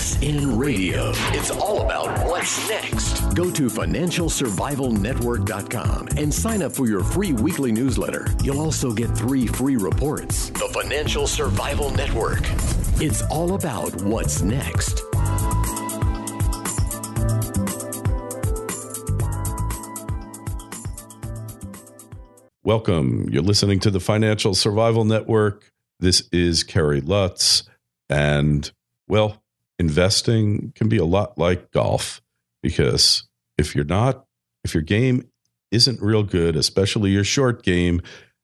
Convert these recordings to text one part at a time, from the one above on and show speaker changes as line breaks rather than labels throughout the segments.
best in radio. It's all about what's next. Go to financialsurvivalnetwork.com and sign up for your free weekly newsletter. You'll also get 3 free reports. The Financial Survival Network. It's all about what's next.
Welcome. You're listening to the Financial Survival Network. This is Kerry Lutz. And, well, investing can be a lot like golf, because if your game isn't real good, especially your short game,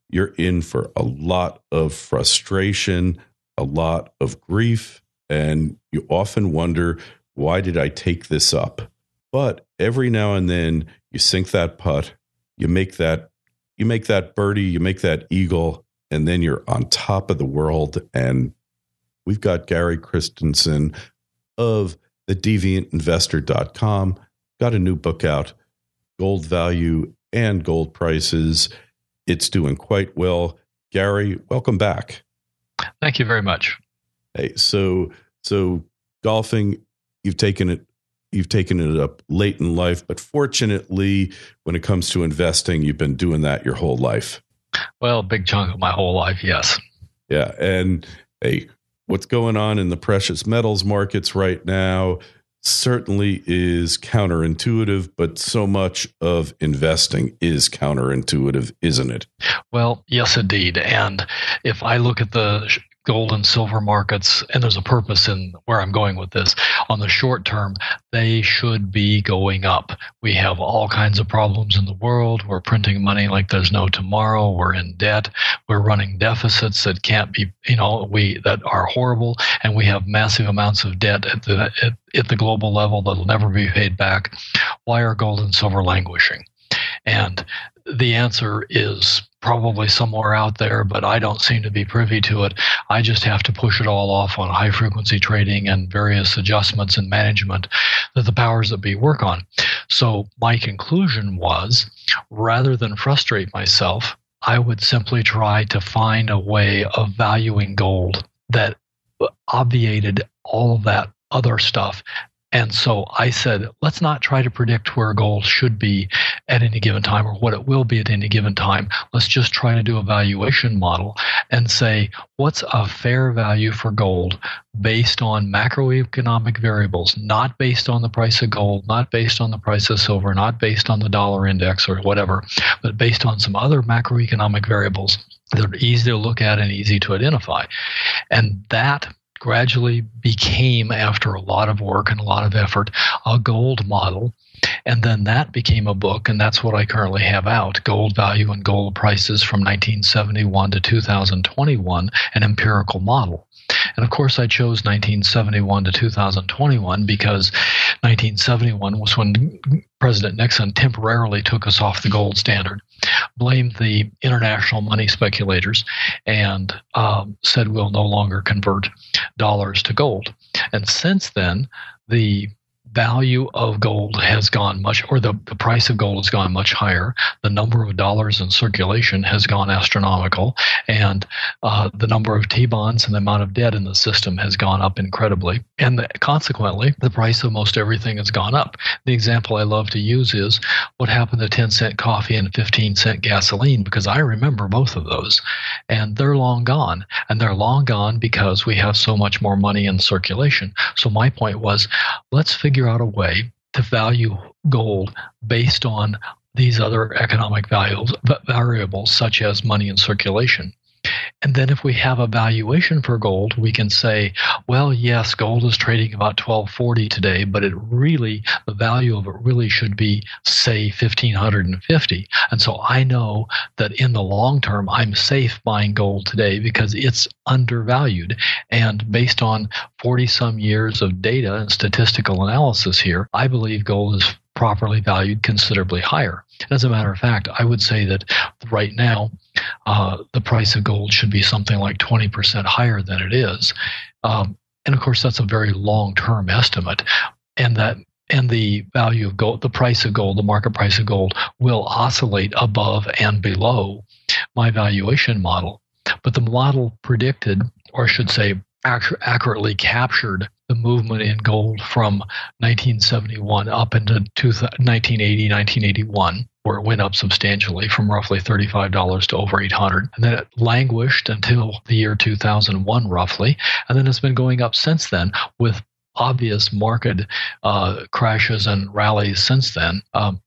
you're in for a lot of frustration, a lot of grief, and you often wonder, why did I take this up? But every now and then you sink that putt, you make that birdie, you make that eagle, and then you're on top of the world. And we've got Gary Christenson of thedeviantinvestor.com, got a new book out, Gold Value and Gold Prices. It's doing quite well. Gary, welcome back.
Thank you very much.
Hey, so golfing, you've taken it up late in life, but fortunately, when it comes to investing, you've been doing that your whole life.
Well, a big chunk of my whole life, yes.
Yeah, and hey, what's going on in the precious metals markets right now certainly is counterintuitive, but so much of investing is counterintuitive, isn't it?
Well, yes, indeed. And if I look at the gold and silver markets, and there's a purpose in where I'm going with this, on the short term, they should be going up. We have all kinds of problems in the world. We're printing money like there's no tomorrow. We're in debt. We're running deficits that can't be, that are horrible. And we have massive amounts of debt at the global level that'll never be paid back. Why are gold and silver languishing? And the answer is probably somewhere out there, but I don't seem to be privy to it. I just have to push it all off on high-frequency trading and various adjustments and management that the powers that be work on. So my conclusion was, rather than frustrate myself, I would simply try to find a way of valuing gold that obviated all of that other stuff. And so I said, let's not try to predict where gold should be at any given time or what it will be at any given time. Let's just try to do a valuation model and say, what's a fair value for gold based on macroeconomic variables, not based on the price of gold, not based on the price of silver, not based on the dollar index or whatever, but based on some other macroeconomic variables that are easy to look at and easy to identify. And that gradually became, after a lot of work and a lot of effort, a gold model. And then that became a book, and that's what I currently have out, Gold Value and Gold Prices from 1971 to 2021, an empirical model. And of course, I chose 1971 to 2021 because 1971 was when President Nixon temporarily took us off the gold standard, blamed the international money speculators, and said we'll no longer convert dollars to gold. And since then, the value of gold has gone much, or the price of gold has gone much higher. The number of dollars in circulation has gone astronomical, and the number of T-bonds and the amount of debt in the system has gone up incredibly. And consequently, the price of most everything has gone up. The example I love to use is what happened to 10-cent coffee and 15-cent gasoline, because I remember both of those, and they're long gone. And they're long gone because we have so much more money in circulation. So my point was, let's figure out a way to value gold based on these other economic variables such as money in circulation. And then if we have a valuation for gold, we can say, well, yes, gold is trading about $12.40 today, but the value of it really should be, say, $1,550. And so I know that in the long term, I'm safe buying gold today because it's undervalued. And based on 40-some years of data and statistical analysis here, I believe gold is properly valued considerably higher. As a matter of fact, I would say that right now, the price of gold should be something like 20% higher than it is. And of course, that's a very long-term estimate. And the value of gold, the price of gold, the market price of gold will oscillate above and below my valuation model. But the model predicted, or I should say, accurately captured the movement in gold from 1971 up into 1980, 1981, where it went up substantially from roughly $35 to over $800. And then it languished until the year 2001, roughly. And then it's been going up since then with obvious market crashes and rallies since then.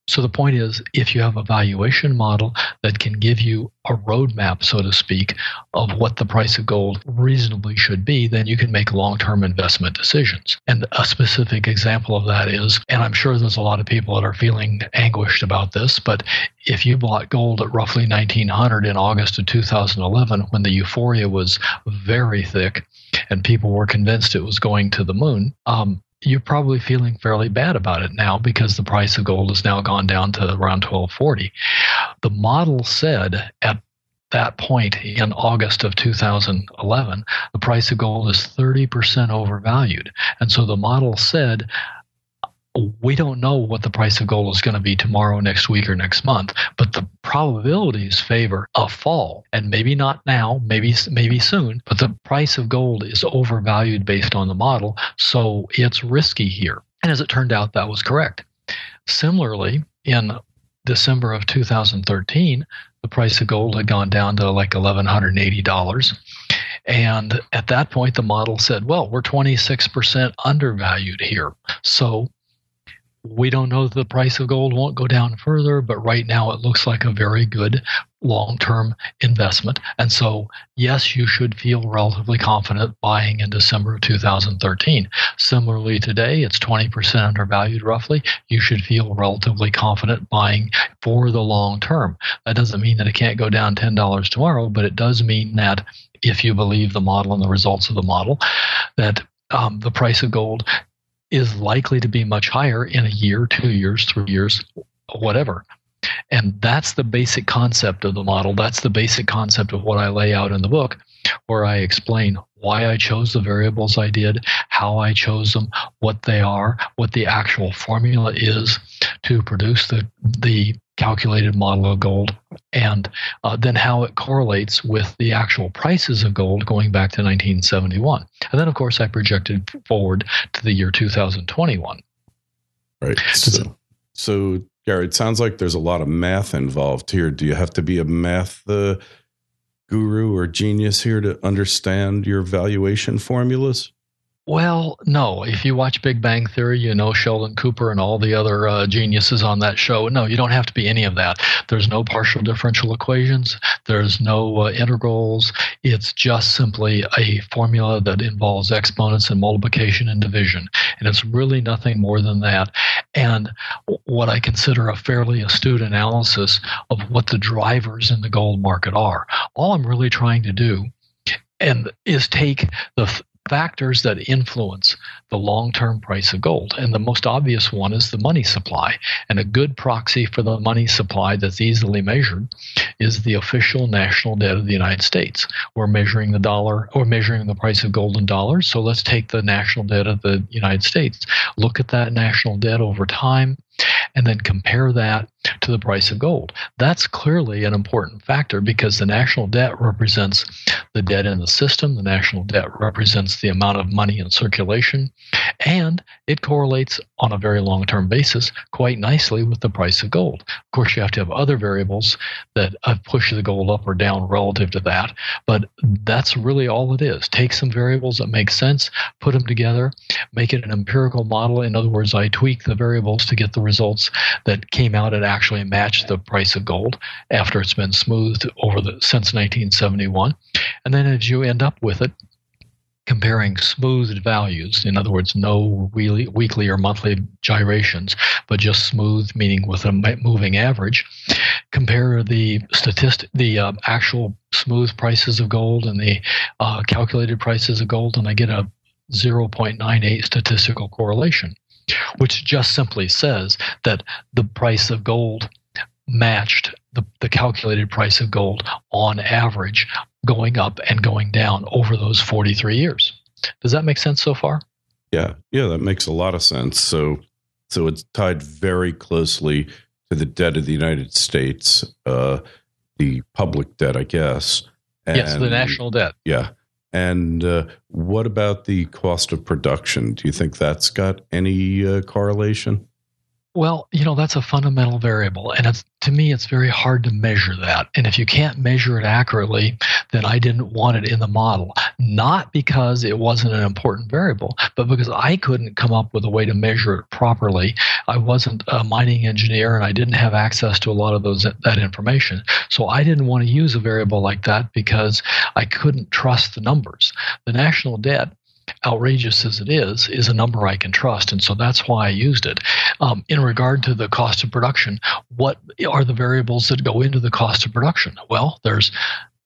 So the point is, if you have a valuation model that can give you a roadmap, so to speak, of what the price of gold reasonably should be, then you can make long-term investment decisions. And a specific example of that is, and I'm sure there's a lot of people that are feeling anguished about this, but if you bought gold at roughly 1900 in August of 2011, when the euphoria was very thick and people were convinced it was going to the moon, you're probably feeling fairly bad about it now because the price of gold has now gone down to around 1240. The model said at that point in August of 2011, the price of gold is 30% overvalued. And so the model said, we don't know what the price of gold is going to be tomorrow, next week, or next month, but the probabilities favor a fall. And maybe not now, maybe soon, but the price of gold is overvalued based on the model, so it's risky here. And as it turned out, that was correct. Similarly, in December of 2013, the price of gold had gone down to like $1,180. And at that point, the model said, well, we're 26% undervalued here. So we don't know that the price of gold won't go down further, but right now it looks like a very good long-term investment. And so, yes, you should feel relatively confident buying in December of 2013. Similarly, today, it's 20% undervalued roughly. You should feel relatively confident buying for the long term. That doesn't mean that it can't go down $10 tomorrow, but it does mean that if you believe the model and the results of the model, that the price of gold is likely to be much higher in a year, 2 years, 3 years, whatever. And that's the basic concept of the model. That's the basic concept of what I lay out in the book, where I explain why I chose the variables I did, how I chose them, what they are, what the actual formula is to produce the calculated model of gold, and then how it correlates with the actual prices of gold going back to 1971. And then, of course, I projected forward to the year 2021.
Right. So Gary, it sounds like there's a lot of math involved here. Do you have to be a math guru or genius here to understand your valuation formulas?
Well, no. If you watch Big Bang Theory, you know Sheldon Cooper and all the other geniuses on that show. No, you don't have to be any of that. There's no partial differential equations. There's no integrals. It's just simply a formula that involves exponents and multiplication and division. And it's really nothing more than that. And what I consider a fairly astute analysis of what the drivers in the gold market are. All I'm really trying to do is take the factors that influence the long-term price of gold. And the most obvious one is the money supply. And a good proxy for the money supply that's easily measured is the official national debt of the United States. We're measuring the dollar, or measuring the price of gold in dollars. So let's take the national debt of the United States, look at that national debt over time, and then compare that to the price of gold. That's clearly an important factor because the national debt represents the debt in the system. The national debt represents the amount of money in circulation, and it correlates on a very long-term basis quite nicely with the price of gold. Of course, you have to have other variables that push the gold up or down relative to that, but that's really all it is. Take some variables that make sense, put them together, make it an empirical model. In other words, I tweak the variables to get the results that came out and actually match the price of gold after it's been smoothed since 1971. And then as you end up with it, comparing smoothed values, in other words, no really weekly or monthly gyrations, but just smooth, meaning with a moving average, compare the actual smooth prices of gold and the calculated prices of gold, and I get a 0.98 statistical correlation, which just simply says that the price of gold matched the calculated price of gold on average, going up and going down over those 43 years. Does that make sense so far?
Yeah, that makes a lot of sense. So it's tied very closely to the debt of the United States, the public debt, I guess.
Yes, the national debt.
Yeah. And what about the cost of production? Do you think that's got any correlation?
Well, that's a fundamental variable, and to me, it's very hard to measure that. And if you can't measure it accurately, then I didn't want it in the model. Not because it wasn't an important variable, but because I couldn't come up with a way to measure it properly. I wasn't a mining engineer, and I didn't have access to a lot of that information. So I didn't want to use a variable like that because I couldn't trust the numbers. The national debt, outrageous as it is a number I can trust, and so that's why I used it. In regard to the cost of production, what are the variables that go into the cost of production? Well, there's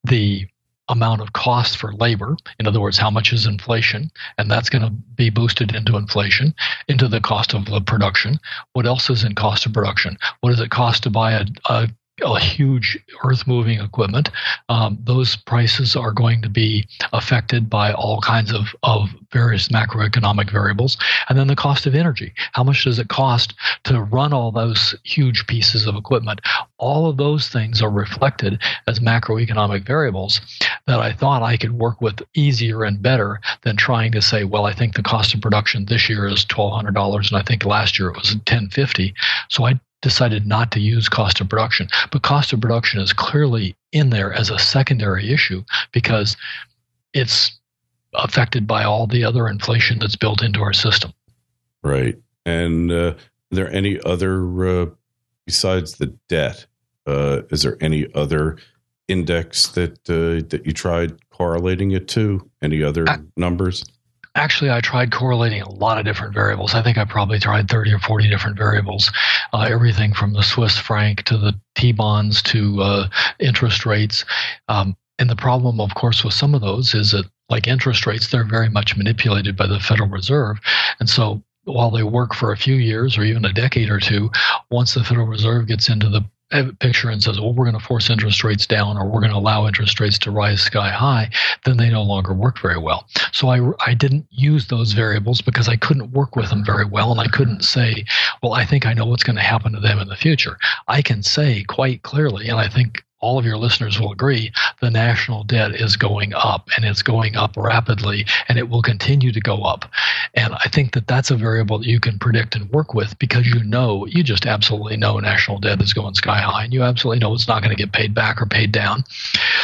the amount of cost for labor. In other words, how much is inflation? And that's going to be boosted into inflation, into the cost of the production. What else is in cost of production? What does it cost to buy a huge earth-moving equipment? Those prices are going to be affected by all kinds of various macroeconomic variables. And then the cost of energy. How much does it cost to run all those huge pieces of equipment? All of those things are reflected as macroeconomic variables that I thought I could work with easier and better than trying to say, well, I think the cost of production this year is $1,200, and I think last year it was $1,050. So I decided not to use cost of production. But cost of production is clearly in there as a secondary issue because it's affected by all the other inflation that's built into our system.
Right. And are there any other, besides the debt, is there any other index that you tried correlating it to? Any other numbers?
Actually, I tried correlating a lot of different variables. I think I probably tried 30 or 40 different variables, everything from the Swiss franc to the T-bonds to interest rates. And the problem, of course, with some of those is that, like interest rates, they're very much manipulated by the Federal Reserve. And so while they work for a few years or even a decade or two, once the Federal Reserve gets into the picture and says, well, we're going to force interest rates down or we're going to allow interest rates to rise sky high, then they no longer work very well. So I didn't use those variables because I couldn't work with them very well, and I couldn't say, well, I think I know what's going to happen to them in the future. I can say quite clearly, and I think all of your listeners will agree, the national debt is going up, and it's going up rapidly, and it will continue to go up. And I think that that's a variable that you can predict and work with because you just absolutely know national debt is going sky high, and you absolutely know it's not going to get paid back or paid down.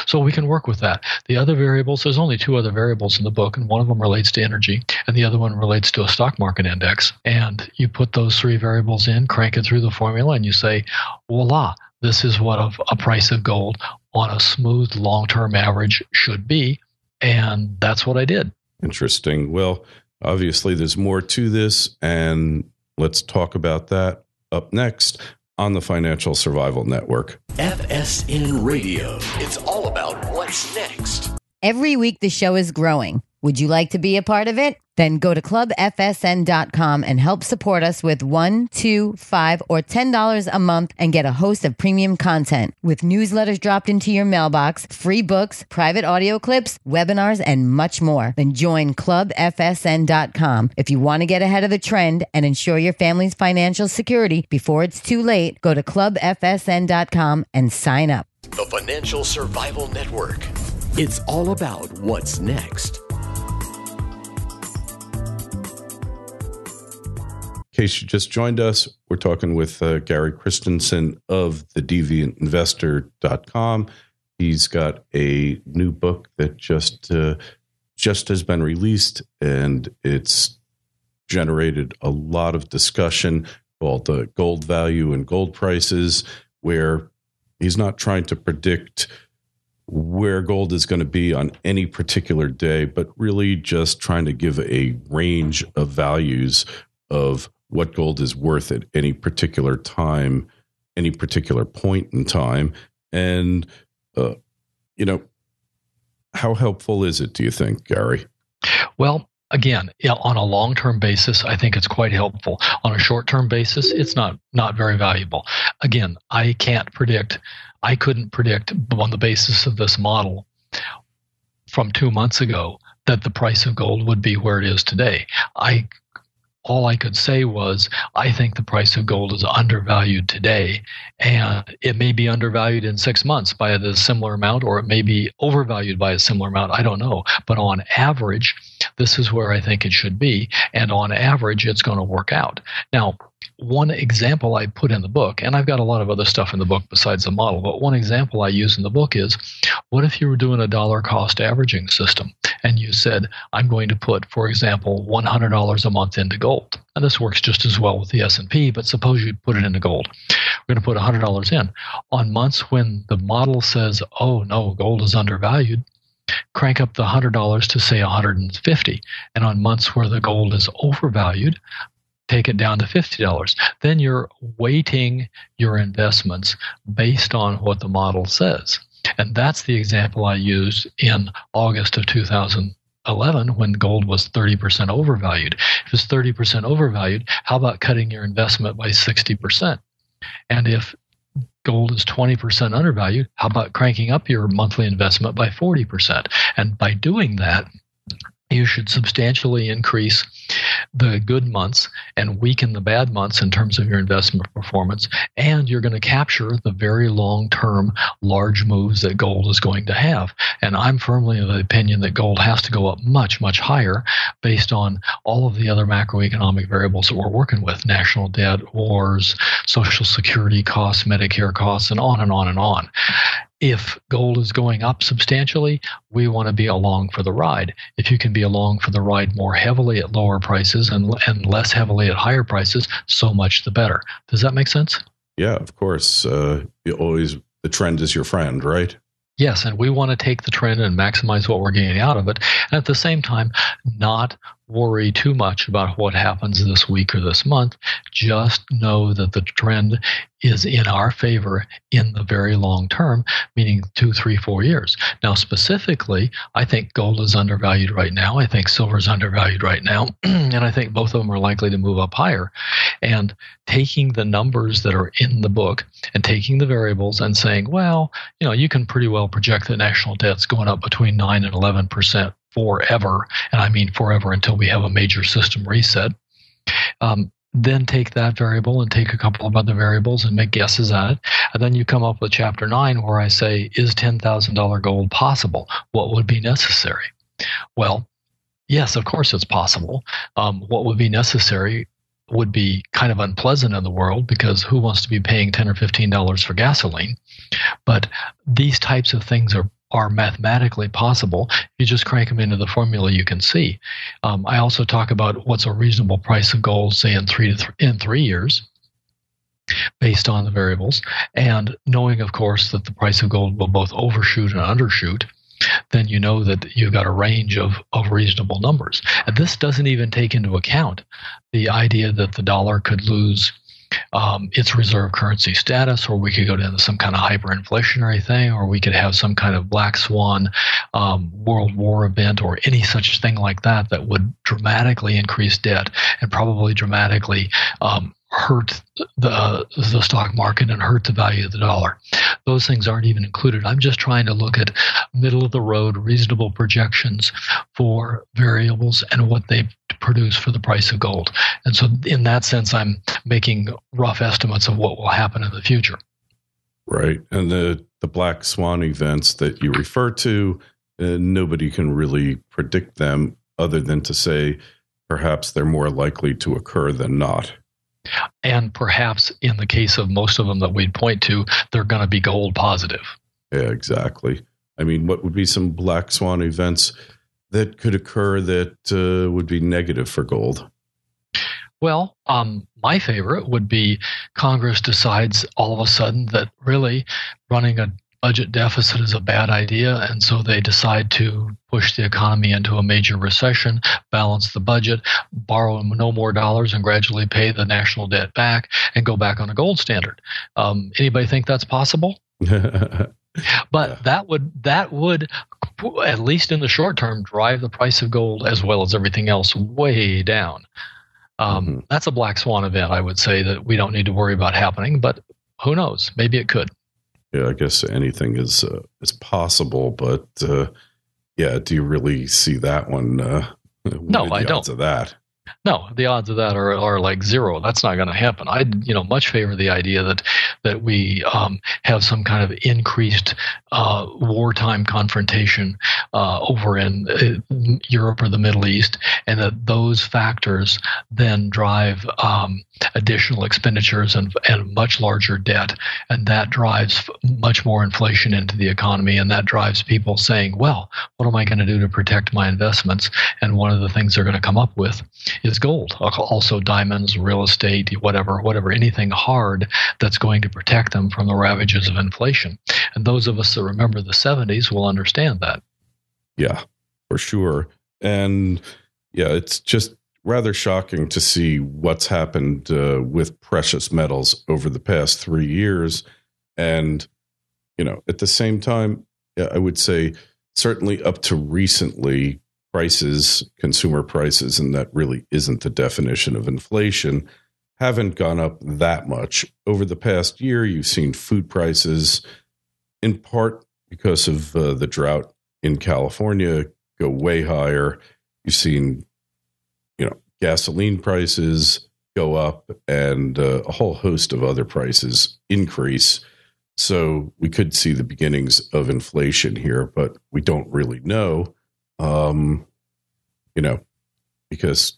So we can work with that. The other variables, there's only two other variables in the book, and one of them relates to energy, and the other one relates to a stock market index. And you put those three variables in, crank it through the formula, and you say, voila, this is what a price of gold on a smooth long-term average should be. And that's what I did.
Interesting. Well, obviously there's more to this, and let's talk about that up next on the Financial Survival Network.
FSN Radio. It's all about what's next.
Every week the show is growing. Would you like to be a part of it? Then go to clubfsn.com and help support us with $1, $2, $5, or $10 a month and get a host of premium content with newsletters dropped into your mailbox, free books, private audio clips, webinars, and much more. Then join clubfsn.com. If you want to get ahead of the trend and ensure your family's financial security before it's too late, go to clubfsn.com and sign up.
The Financial Survival Network. It's all about what's next.
In case you just joined us, we're talking with Gary Christenson of thedeviantinvestor.com. He's got a new book that just has been released, and it's generated a lot of discussion called the Gold Value and Gold Prices, where he's not trying to predict where gold is going to be on any particular day, but really just trying to give a range of values of what gold is worth at any particular time, any particular point in time. And, how helpful is it, do you think, Gary?
Well, again, on a long-term basis, I think it's quite helpful. On a short-term basis, it's not very valuable. Again, I couldn't predict on the basis of this model from 2 months ago that the price of gold would be where it is today. all I could say was, I think the price of gold is undervalued today, and it may be undervalued in 6 months by a similar amount, or it may be overvalued by a similar amount. I don't know. But on average, this is where I think it should be, and on average, it's going to work out. Now, one example I put in the book, and I've got a lot of other stuff in the book besides the model, but one example I use in the book is, what if you were doing a dollar cost averaging system and you said, I'm going to put, for example, $100 a month into gold. And this works just as well with the S&P, but suppose you put it into gold. We're going to put $100 in. On months when the model says, oh no, gold is undervalued, crank up the $100 to say $150. And on months where the gold is overvalued, take it down to $50. Then you're weighting your investments based on what the model says. And that's the example I used in August of 2011 when gold was 30% overvalued. If it's 30% overvalued, how about cutting your investment by 60%? And if gold is 20% undervalued, how about cranking up your monthly investment by 40%? And by doing that, you should substantially increase the good months and weaken the bad months in terms of your investment performance, and you're going to capture the very long-term large moves that gold is going to have. And I'm firmly of the opinion that gold has to go up much, much higher based on all of the other macroeconomic variables that we're working with: national debt, wars, Social Security costs, Medicare costs, and on and on and on. If gold is going up substantially, we want to be along for the ride. If you can be along for the ride more heavily at lower prices and less heavily at higher prices, so much the better. Does that make sense?
Yeah, of course. The trend is your friend, right?
Yes, and we want to take the trend and maximize what we're getting out of it, and at the same time, not worry too much about what happens this week or this month. Just know that the trend is in our favor in the very long term, meaning 2, 3, 4 years. Now, specifically, I think gold is undervalued right now. I think silver is undervalued right now. And I think both of them are likely to move up higher. And taking the numbers that are in the book and taking the variables and saying, well, you can pretty well project the national debt's going up between 9 and 11% forever. And I mean forever until we have a major system reset. Then take that variable and take a couple of other variables and make guesses at it. And then you come up with chapter 9 where I say, is $10,000 gold possible? What would be necessary? Well, yes, of course it's possible. What would be necessary would be kind of unpleasant in the world, because who wants to be paying $10 or $15 for gasoline? But these types of things are mathematically possible. If you just crank them into the formula, you can see. I also talk about what's a reasonable price of gold, say in 3 years, based on the variables, and knowing, of course, that the price of gold will both overshoot and undershoot. Then you know that you've got a range of reasonable numbers. And this doesn't even take into account the idea that the dollar could lose its reserve currency status, or we could go into some kind of hyperinflationary thing, or we could have some kind of black swan world war event, or any such thing like that would dramatically increase debt and probably dramatically hurt the stock market and hurt the value of the dollar. Those things aren't even included. I'm just trying to look at middle of the road, reasonable projections for variables and what they produce for the price of gold. And so in that sense, I'm making rough estimates of what will happen in the future.
Right. And the black swan events that you refer to, nobody can really predict them other than to say perhaps they're more likely to occur than not.
And perhaps in the case of most of them that we'd point to, they're going to be gold positive.
Yeah, exactly. I mean, what would be some black swan events that could occur that would be negative for gold?
Well, my favorite would be Congress decides all of a sudden that really running a budget deficit is a bad idea, and so they decide to push the economy into a major recession, balance the budget, borrow no more dollars, and gradually pay the national debt back and go back on a gold standard. Anybody think that's possible? But that would, at least in the short term, drive the price of gold as well as everything else way down. That's a black swan event, I would say, that we don't need to worry about happening, but who knows? Maybe it could.
Yeah, I guess anything is possible, but do you really see that one?
No, I don't.
Of that?
No, the odds of that are like zero. That's not going to happen. I much favor the idea that we have some kind of increased wartime confrontation over in Europe or the Middle East, and that those factors then drive additional expenditures and much larger debt, and that drives much more inflation into the economy, and that drives people saying, well, what am I going to do to protect my investments? And one of the things they're going to come up with is gold, also diamonds, real estate, whatever, anything hard that's going to protect them from the ravages of inflation. And those of us that remember the 70s will understand that.
Yeah, for sure. And yeah, it's just rather shocking to see what's happened with precious metals over the past 3 years. And, at the same time, I would say certainly up to recently, consumer prices, and that really isn't the definition of inflation, haven't gone up that much. Over the past year, you've seen food prices, in part because of the drought in California, go way higher. You've seen, gasoline prices go up and a whole host of other prices increase. So we could see the beginnings of inflation here, but we don't really know. Because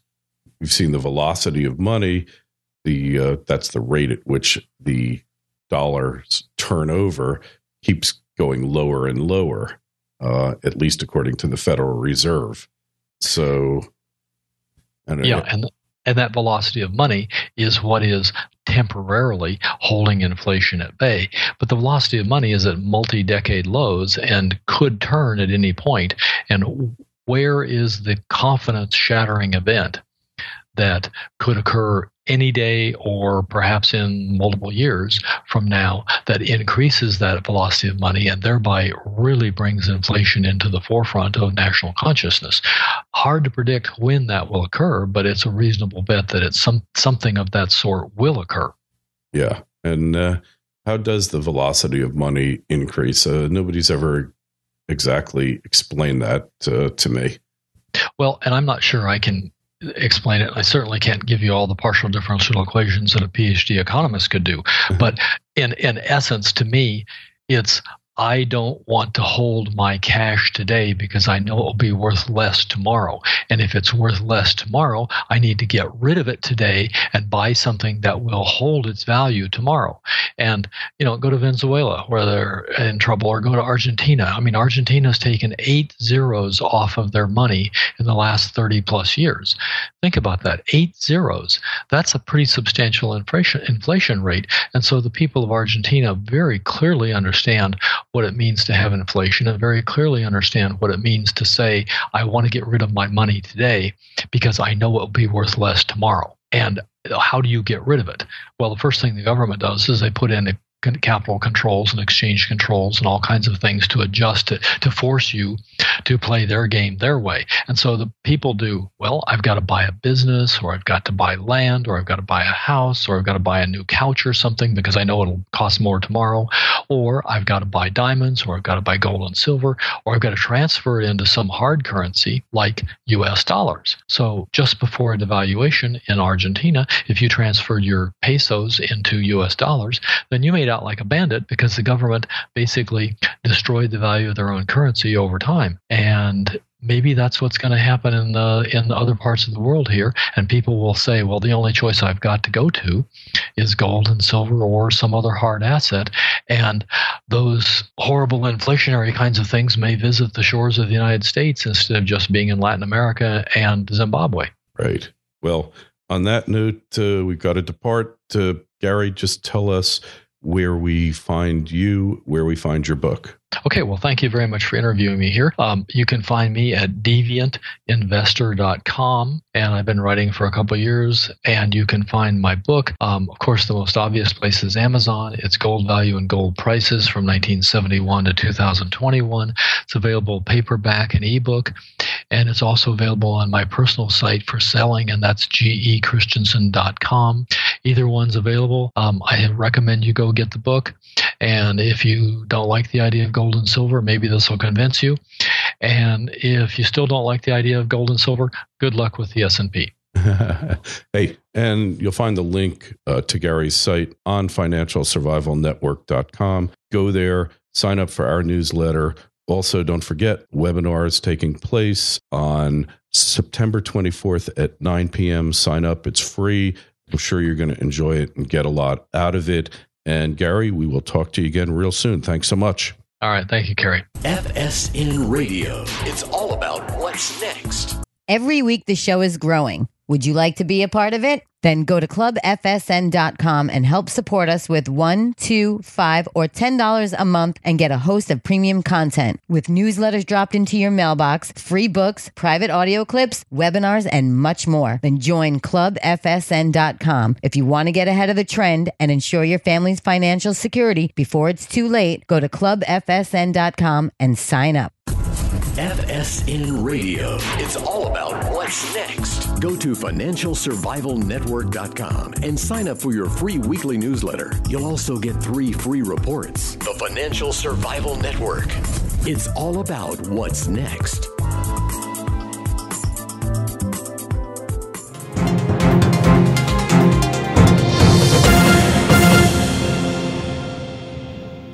we've seen the velocity of money, that's the rate at which the dollar's turnover keeps going lower and lower, at least according to the Federal Reserve. So, and
that velocity of money is what is temporarily holding inflation at bay. But the velocity of money is at multi-decade lows and could turn at any point. And where is the confidence-shattering event that could occur any day or perhaps in multiple years from now that increases that velocity of money and thereby really brings inflation into the forefront of national consciousness? Hard to predict when that will occur, but it's a reasonable bet that it's something of that sort will occur.
Yeah. And how does the velocity of money increase? Nobody's ever exactly explained that to me.
Well, and I'm not sure I can explain it. I certainly can't give you all the partial differential equations that a PhD economist could do. But in essence, to me, it's I don't want to hold my cash today because I know it will be worth less tomorrow. And if it's worth less tomorrow, I need to get rid of it today and buy something that will hold its value tomorrow. And, go to Venezuela where they're in trouble, or go to Argentina. I mean, Argentina's taken 8 zeros off of their money in the last 30 plus years. Think about that, 8 zeros. That's a pretty substantial inflation rate. And so the people of Argentina very clearly understand what it means to have inflation and very clearly understand what it means to say, I want to get rid of my money today because I know it will be worth less tomorrow. And how do you get rid of it? Well, the first thing the government does is they put in capital controls and exchange controls and all kinds of things to adjust to force you to play their game their way. And so the people do, well, I've got to buy a business, or I've got to buy land, or I've got to buy a house, or I've got to buy a new couch or something because I know it'll cost more tomorrow, or I've got to buy diamonds, or I've got to buy gold and silver, or I've got to transfer it into some hard currency like US dollars. So just before a devaluation in Argentina, if you transferred your pesos into US dollars, then you made out like a bandit because the government basically destroyed the value of their own currency over time. And maybe that's what's going to happen in the other parts of the world here. And people will say, well, the only choice I've got to go to is gold and silver or some other hard asset. And those horrible inflationary kinds of things may visit the shores of the United States instead of just being in Latin America and Zimbabwe.
Right. Well, on that note, we've got to depart. Gary, just tell us where we find you, where we find your book.
Okay, well, thank you very much for interviewing me here. You can find me at deviantinvestor.com, and I've been writing for a couple of years, and you can find my book. Of course, the most obvious place is Amazon. It's Gold Value and Gold Prices from 1971 to 2021. It's available paperback and ebook, and it's also available on my personal site for selling, and that's gechristenson.com. Either one's available. I recommend you go get the book, and if you don't like the idea of gold and silver, maybe this will convince you. And if you still don't like the idea of gold and silver, good luck with the S&P.
Hey, and you'll find the link to Gary's site on financialsurvivalnetwork.com. Go there, sign up for our newsletter. Also, don't forget, webinars taking place on September 24th at 9 p.m. Sign up. It's free. I'm sure you're going to enjoy it and get a lot out of it. And Gary, we will talk to you again real soon. Thanks so much.
All right. Thank you, Kerry.
FSN Radio. It's all about what's next.
Every week the show is growing. Would you like to be a part of it? Then go to clubfsn.com and help support us with $1, $2, $5, or $10 a month and get a host of premium content with newsletters dropped into your mailbox, free books, private audio clips, webinars, and much more. Then join clubfsn.com. If you want to get ahead of the trend and ensure your family's financial security before it's too late, go to clubfsn.com and sign up.
FSN Radio. It's all about what's next. Go to financialsurvivalnetwork.com and sign up for your free weekly newsletter. You'll also get 3 free reports. The Financial Survival Network. It's all about what's next.